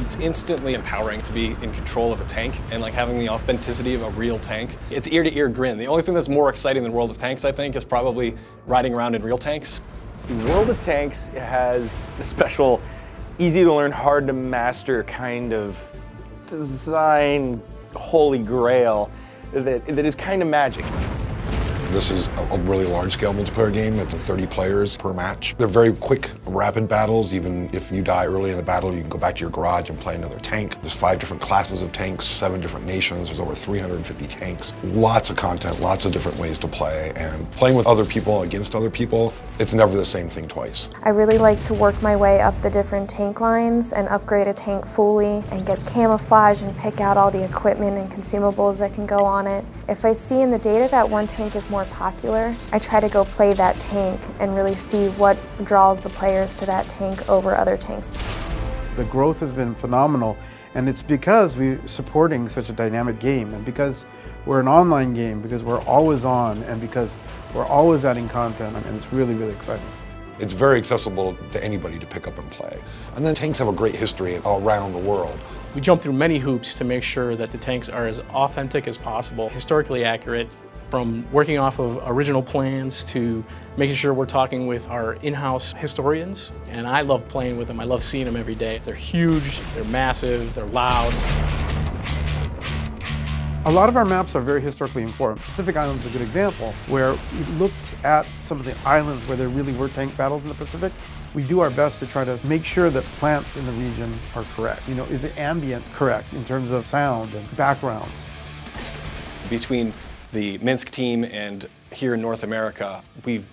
It's instantly empowering to be in control of a tank and like having the authenticity of a real tank. It's ear-to-ear grin. The only thing that's more exciting than World of Tanks, I think, is probably riding around in real tanks. World of Tanks has a special, easy to learn, hard to master kind of design holy grail that is kind of magic. This is a really large-scale multiplayer game. It's 30 players per match. They're very quick, rapid battles. Even if you die early in the battle, you can go back to your garage and play another tank. There's 5 different classes of tanks, 7 different nations. There's over 350 tanks. Lots of content, lots of different ways to play. And playing with other people against other people, it's never the same thing twice. I really like to work my way up the different tank lines and upgrade a tank fully and get camouflage and pick out all the equipment and consumables that can go on it. If I see in the data that one tank is more popular, I try to go play that tank and really see what draws the players to that tank over other tanks. The growth has been phenomenal, and it's because we're supporting such a dynamic game, and because we're an online game, because we're always on, and because we're always adding content, and it's really, really exciting. It's very accessible to anybody to pick up and play. And then tanks have a great history around the world. We jump through many hoops to make sure that the tanks are as authentic as possible, historically accurate, from working off of original plans to making sure we're talking with our in-house historians. And I love playing with them. I love seeing them every day. They're huge, they're massive, they're loud. A lot of our maps are very historically informed. Pacific Islands is a good example, where we looked at some of the islands where there really were tank battles in the Pacific. We do our best to try to make sure that plants in the region are correct. You know, is the ambient correct in terms of sound and backgrounds? Between the Minsk team and here in North America, we've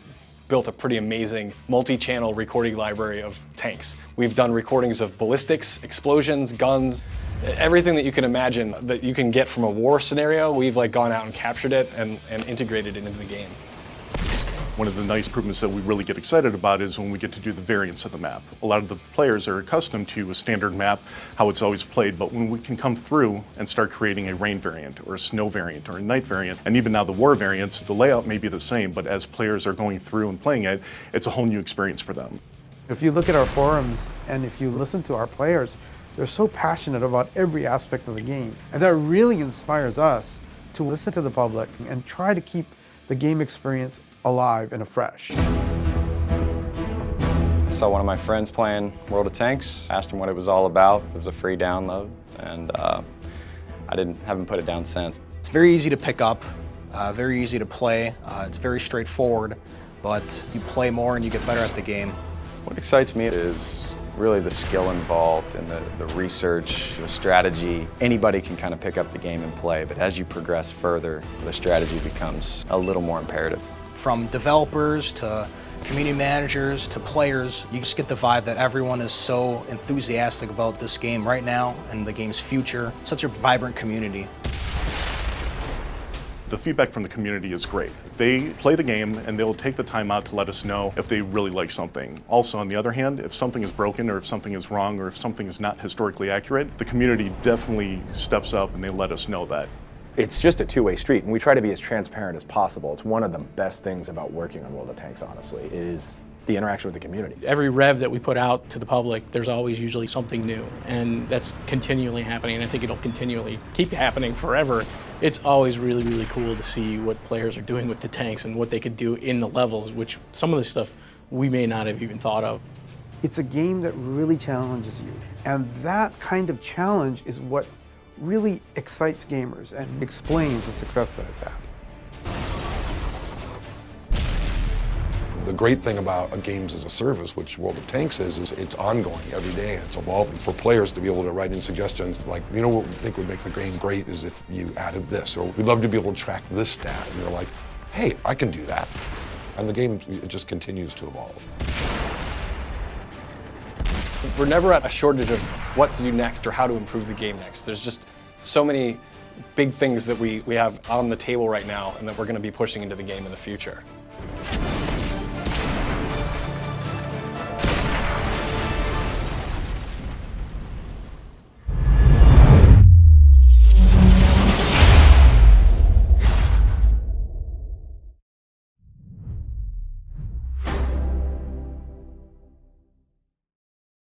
built a pretty amazing multi-channel recording library of tanks. We've done recordings of ballistics, explosions, guns, everything that you can imagine that you can get from a war scenario. We've like gone out and captured it and integrated it into the game. One of the nice improvements that we really get excited about is when we get to do the variants of the map. A lot of the players are accustomed to a standard map, how it's always played, but when we can come through and start creating a rain variant or a snow variant or a night variant, and even now the war variants, the layout may be the same, but as players are going through and playing it, it's a whole new experience for them. If you look at our forums and if you listen to our players, they're so passionate about every aspect of the game. And that really inspires us to listen to the public and try to keep the game experience alive and afresh. I saw one of my friends playing World of Tanks, asked him what it was all about. It was a free download, and I haven't put it down since. It's very easy to pick up, very easy to play. It's very straightforward, but you play more and you get better at the game. What excites me is really the skill involved and the research, the strategy. Anybody can kind of pick up the game and play, but as you progress further, the strategy becomes a little more imperative. From developers to community managers to players, you just get the vibe that everyone is so enthusiastic about this game right now and the game's future. It's such a vibrant community. The feedback from the community is great. They play the game and they'll take the time out to let us know if they really like something. Also, on the other hand, if something is broken or if something is wrong or if something is not historically accurate, the community definitely steps up and they let us know that. It's just a two-way street, and we try to be as transparent as possible. It's one of the best things about working on World of Tanks, honestly, is the interaction with the community. Every rev that we put out to the public, there's always usually something new, and that's continually happening, and I think it'll continually keep happening forever. It's always really, really cool to see what players are doing with the tanks and what they could do in the levels, which some of the stuff we may not have even thought of. It's a game that really challenges you, and that kind of challenge is what really excites gamers and explains the success that it's had. The great thing about a games as a service, which World of Tanks is it's ongoing every day. It's evolving. For players to be able to write in suggestions like, you know what we think would make the game great is if you added this, or we'd love to be able to track this stat. And you're like, hey, I can do that. And the game, it just continues to evolve. We're never at a shortage of what to do next or how to improve the game next. There's just so many big things that we have on the table right now and that we're going to be pushing into the game in the future.